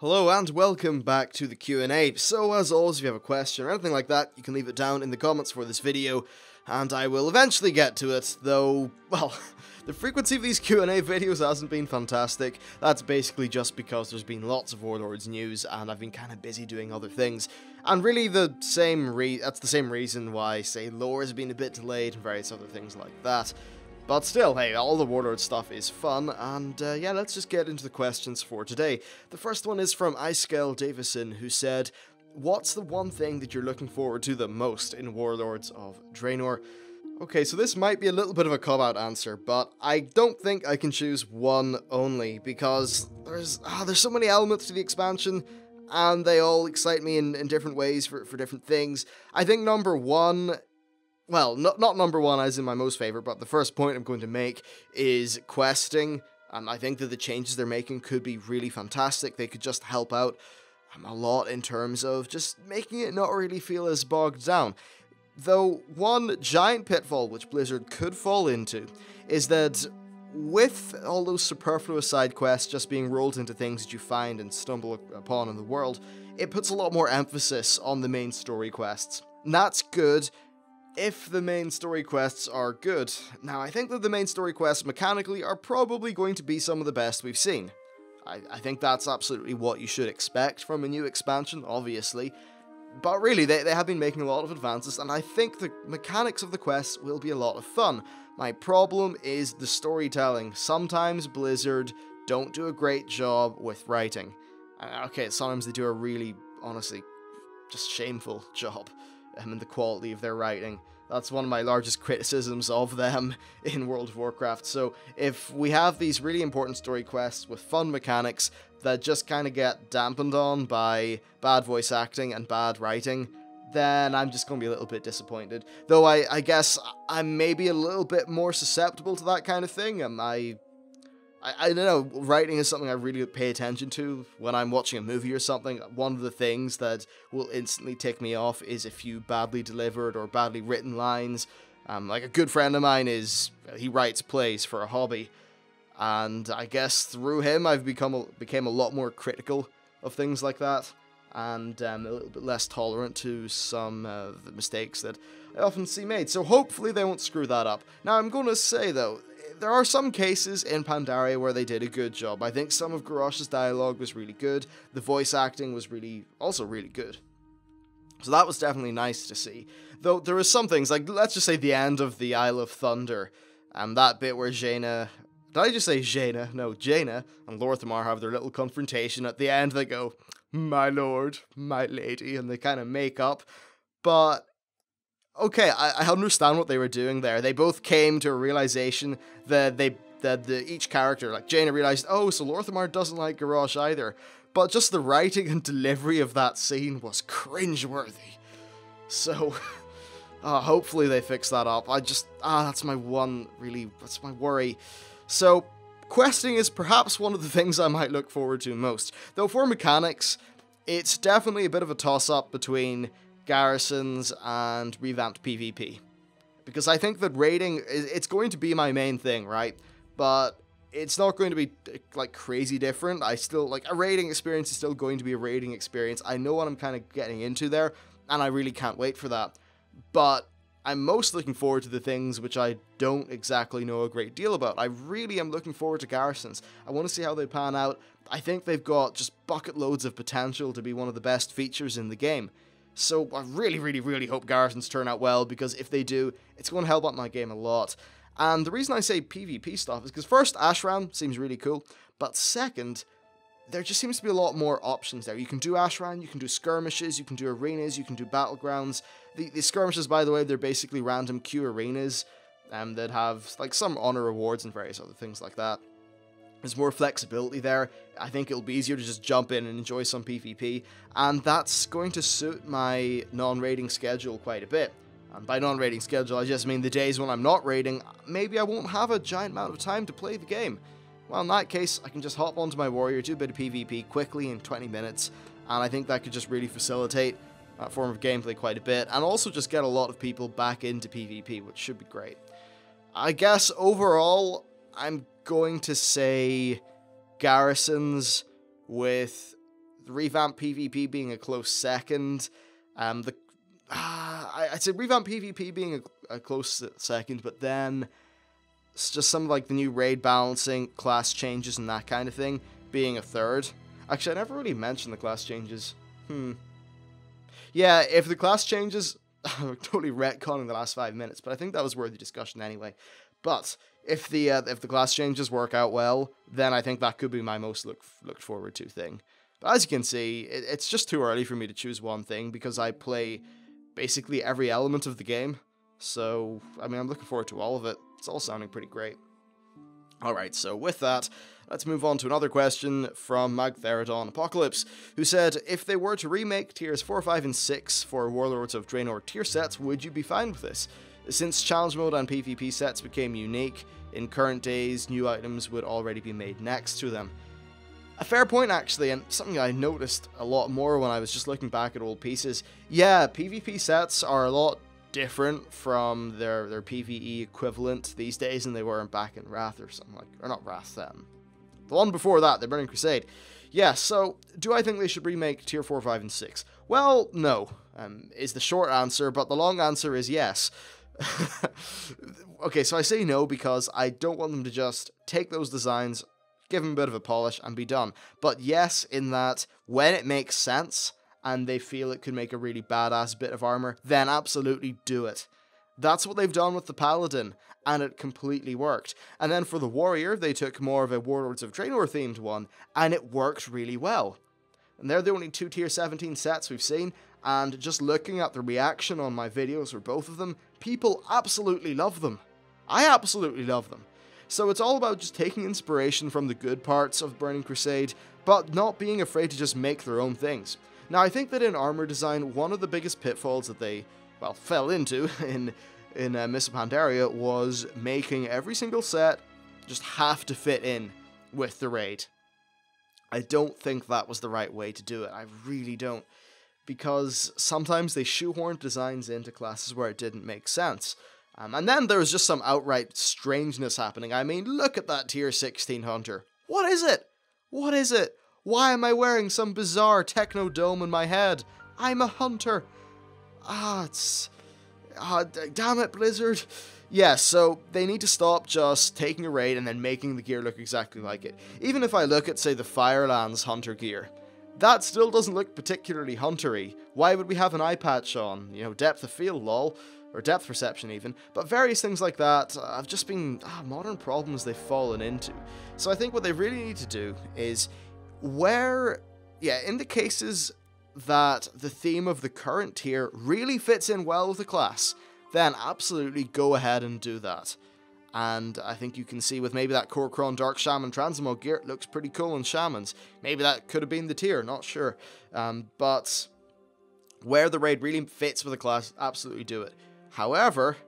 Hello and welcome back to the Q&A. So as always, if you have a question or anything like that, you can leave it down in the comments for this video, and I will eventually get to it, though, well, the frequency of these Q&A videos hasn't been fantastic. That's basically just because there's been lots of Warlords news, and I've been kind of busy doing other things. And really that's the same reason why, say, lore has been a bit delayed and various other things like that. But still, hey, all the Warlord stuff is fun, and yeah, let's just get into the questions for today. The first one is from Icecale Davison, who said, "What's the one thing that you're looking forward to the most in Warlords of Draenor?" Okay, so this might be a little bit of a cop-out answer, but I don't think I can choose one only, because there's so many elements to the expansion, and they all excite me in different ways for different things. I think number one... Well, not number one as in my most favorite, but the first point I'm going to make is questing. I think that the changes they're making could be really fantastic. They could just help out a lot in terms of just making it not really feel as bogged down. Though one giant pitfall which Blizzard could fall into is that with all those superfluous side quests just being rolled into things that you find and stumble upon in the world, it puts a lot more emphasis on the main story quests. And that's good if the main story quests are good. Now, I think that the main story quests mechanically are probably going to be some of the best we've seen. I think that's absolutely what you should expect from a new expansion, obviously. But really, they have been making a lot of advances, and I think the mechanics of the quests will be a lot of fun. My problem is the storytelling. Sometimes Blizzard don't do a great job with writing. Okay, sometimes they do a really, honestly, just shameful job in the quality of their writing. That's one of my largest criticisms of them in World of Warcraft. So if we have these really important story quests with fun mechanics that just kind of get dampened on by bad voice acting and bad writing, then I'm just going to be a little bit disappointed. Though I guess I'm maybe a little bit more susceptible to that kind of thing. I don't know, writing is something I really pay attention to when I'm watching a movie or something. One of the things that will instantly tick me off is a few badly delivered or badly written lines. Like a good friend of mine he writes plays for a hobby, and I guess through him I've became a lot more critical of things like that, and a little bit less tolerant to some of the mistakes that I often see made. So hopefully they won't screw that up. Now I'm going to say though, there are some cases in Pandaria where they did a good job. I think some of Garrosh's dialogue was really good. The voice acting was also really good. So that was definitely nice to see. Though there are some things, like let's just say the end of the Isle of Thunder, and that bit where Jaina... Did I just say Jaina? No, Jaina and Lorthamar have their little confrontation. At the end they go, "My lord, my lady," and they kind of make up. But... okay, I understand what they were doing there. They both came to a realization that each character, like Jaina realized, oh, so Lorthamar doesn't like Garrosh either. But just the writing and delivery of that scene was cringeworthy. So, hopefully they fix that up. That's my worry. So, questing is perhaps one of the things I might look forward to most. Though for mechanics, it's definitely a bit of a toss-up between garrisons and revamped PvP, because I think that raiding it's going to be my main thing, right? But it's not going to be like crazy different. I still like a raiding experience is still going to be a raiding experience. I know what I'm kind of getting into there, and I really can't wait for that. But I'm most looking forward to the things which I don't exactly know a great deal about. I really am looking forward to garrisons. I want to see how they pan out. I think they've got just bucket loads of potential to be one of the best features in the game. So I really, really, really hope garrisons turn out well, because if they do, it's going to help out my game a lot. And the reason I say PvP stuff is because first, Ashran seems really cool, but second, there just seems to be a lot more options there. You can do Ashran, you can do skirmishes, you can do arenas, you can do battlegrounds. The skirmishes, by the way, they're basically random queue arenas that have like some honor rewards and various other things like that. There's more flexibility there. I think it'll be easier to just jump in and enjoy some PvP, and that's going to suit my non-raiding schedule quite a bit. And by non-raiding schedule, I just mean the days when I'm not raiding, maybe I won't have a giant amount of time to play the game. Well, in that case, I can just hop onto my warrior, do a bit of PvP quickly in 20 minutes, and I think that could just really facilitate that form of gameplay quite a bit, and also just get a lot of people back into PvP, which should be great. I guess overall, I'm going to say garrisons with revamped PvP being a close second. I'd say revamped PvP being a close second, but then it's just some of like the new raid balancing, class changes, and that kind of thing being a third. Actually, I never really mentioned the class changes. Yeah, if the class changes, I'm totally retconning the last 5 minutes, but I think that was worthy discussion anyway. But if the class changes work out well, then I think that could be my most looked forward to thing. But as you can see, it's just too early for me to choose one thing because I play basically every element of the game. So, I mean, I'm looking forward to all of it. It's all sounding pretty great. Alright, so with that, let's move on to another question from Magtheridon Apocalypse, who said, if they were to remake tiers 4, 5, and 6 for Warlords of Draenor tier sets, would you be fine with this? Since challenge mode and PvP sets became unique, in current days, new items would already be made next to them. A fair point, actually, and something I noticed a lot more when I was just looking back at old pieces. Yeah, PvP sets are a lot different from their PvE equivalent these days than they were back in Wrath or something like, or not Wrath, the one before that, the Burning Crusade. Yeah, so, do I think they should remake tier 4, 5, and 6? Well, no, is the short answer, but the long answer is yes. Okay, so I say no because I don't want them to just take those designs, give them a bit of a polish, and be done. But yes, in that, when it makes sense, and they feel it could make a really badass bit of armor, then absolutely do it. That's what they've done with the Paladin, and it completely worked. And then for the Warrior, they took more of a Warlords of Draenor themed one, and it worked really well. And they're the only 2 tier 17 sets we've seen, and just looking at the reaction on my videos for both of them, people absolutely love them. I absolutely love them. So it's all about just taking inspiration from the good parts of Burning Crusade, but not being afraid to just make their own things. Now, I think that in armor design, one of the biggest pitfalls that they, well, fell into in Mists of Pandaria was making every single set just have to fit in with the raid. I don't think that was the right way to do it. I really don't. Because sometimes they shoehorned designs into classes where it didn't make sense. And then there was just some outright strangeness happening. I mean, look at that tier 16 hunter. What is it? What is it? Why am I wearing some bizarre techno dome in my head? I'm a hunter. Damn it, Blizzard. Yeah, so they need to stop just taking a raid and then making the gear look exactly like it. Even if I look at, say, the Firelands hunter gear, that still doesn't look particularly huntery. Why would we have an eye patch on? You know, depth of field, lol. Or depth perception even. But various things like that have just been modern problems they've fallen into. So I think what they really need to do is in the cases that the theme of the current tier really fits in well with the class, then absolutely go ahead and do that. And I think you can see with maybe that Kor'kron Dark Shaman Transmog gear, it looks pretty cool in Shamans. Maybe that could have been the tier, not sure. But where the raid really fits with the class, absolutely do it. However,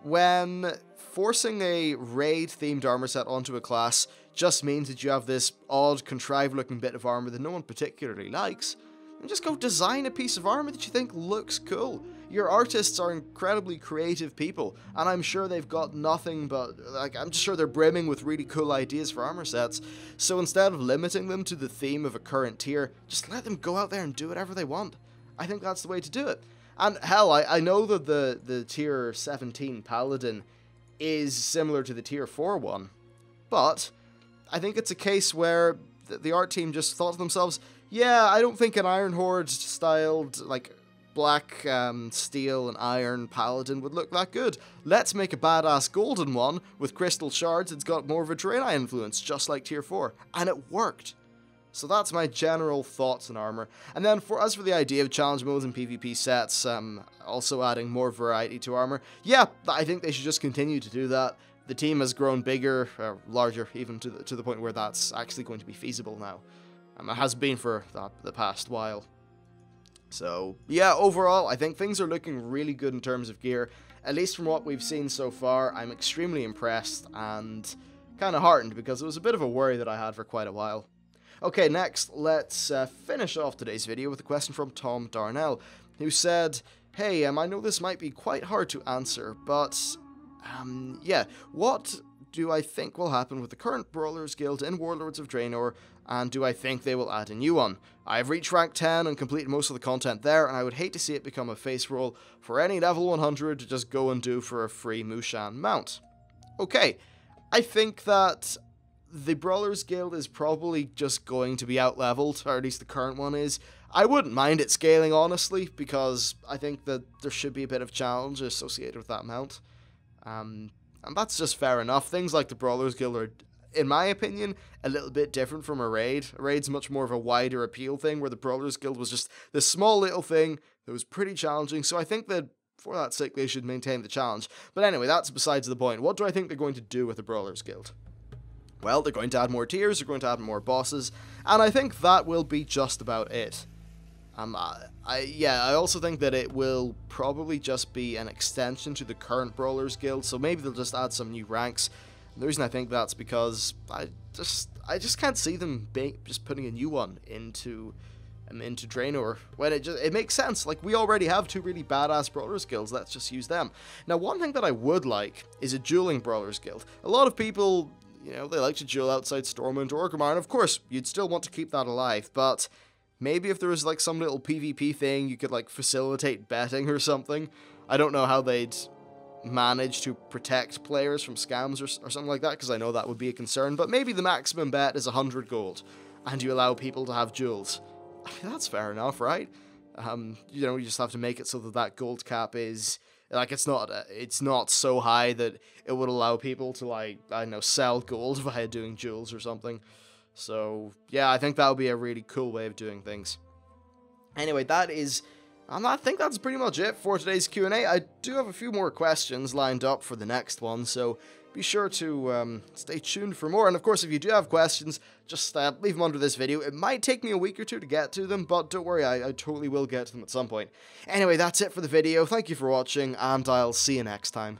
when forcing a raid-themed armor set onto a class just means that you have this odd, contrived-looking bit of armor that no one particularly likes, then just go design a piece of armor that you think looks cool. Your artists are incredibly creative people, and I'm sure they've got nothing but, I'm just sure they're brimming with really cool ideas for armor sets, so instead of limiting them to the theme of a current tier, just let them go out there and do whatever they want. I think that's the way to do it. And hell, I know that the tier 17 Paladin is similar to the tier 4 one, but I think it's a case where the art team just thought to themselves, yeah, I don't think an Iron Horde styled, like, black steel and iron Paladin would look that good. Let's make a badass golden one with crystal shards that's got more of a Draenei influence, just like tier 4. And it worked. So that's my general thoughts on armor. And then as for the idea of challenge modes and PvP sets, also adding more variety to armor, yeah, I think they should just continue to do that. The team has grown bigger, larger, even to the point where that's actually going to be feasible now. It has been for the past while. So, yeah, overall, I think things are looking really good in terms of gear. At least from what we've seen so far, I'm extremely impressed and kind of heartened because it was a bit of a worry that I had for quite a while. Okay, next, let's finish off today's video with a question from Tom Darnell, who said, hey, I know this might be quite hard to answer, but, yeah, what do I think will happen with the current Brawlers Guild in Warlords of Draenor, and do I think they will add a new one? I've reached rank 10 and completed most of the content there, and I would hate to see it become a face roll for any level 100 to just go and do for a free Mushan mount. Okay, I think that the Brawlers Guild is probably just going to be out-leveled, or at least the current one is. I wouldn't mind it scaling, honestly, because I think that there should be a bit of challenge associated with that mount. And that's just fair enough. Things like the Brawlers Guild are, in my opinion, a little bit different from a raid. A raid's much more of a wider appeal thing, where the Brawlers Guild was just this small little thing that was pretty challenging, so I think that for that sake they should maintain the challenge. But anyway, that's besides the point. What do I think they're going to do with the Brawlers Guild? Well, they're going to add more tiers, they're going to add more bosses, and I think that will be just about it. I also think that it will probably just be an extension to the current Brawlers Guild, so maybe they'll just add some new ranks. And the reason I think that's because I just can't see them just putting a new one into Draenor when it makes sense. Like, we already have two really badass Brawlers Guilds, let's just use them. Now, one thing that I would like is a dueling Brawlers Guild. A lot of people, you know, they like to duel outside Stormwind or Orgrimmar, and of course, you'd still want to keep that alive, but maybe if there was like some little PvP thing, you could like facilitate betting or something. I don't know how they'd manage to protect players from scams or something like that, because I know that would be a concern, but maybe the maximum bet is 100 gold, and you allow people to have duels. I mean, that's fair enough, right? You know, you just have to make it so that that gold cap is, like, it's not so high that it would allow people to, like, I don't know, sell gold via doing duels or something. So, yeah, I think that would be a really cool way of doing things. Anyway, I think that's pretty much it for today's Q&A. I do have a few more questions lined up for the next one, so be sure to stay tuned for more. And of course, if you do have questions, just leave them under this video. It might take me a week or two to get to them, but don't worry, I totally will get to them at some point. Anyway, that's it for the video. Thank you for watching, and I'll see you next time.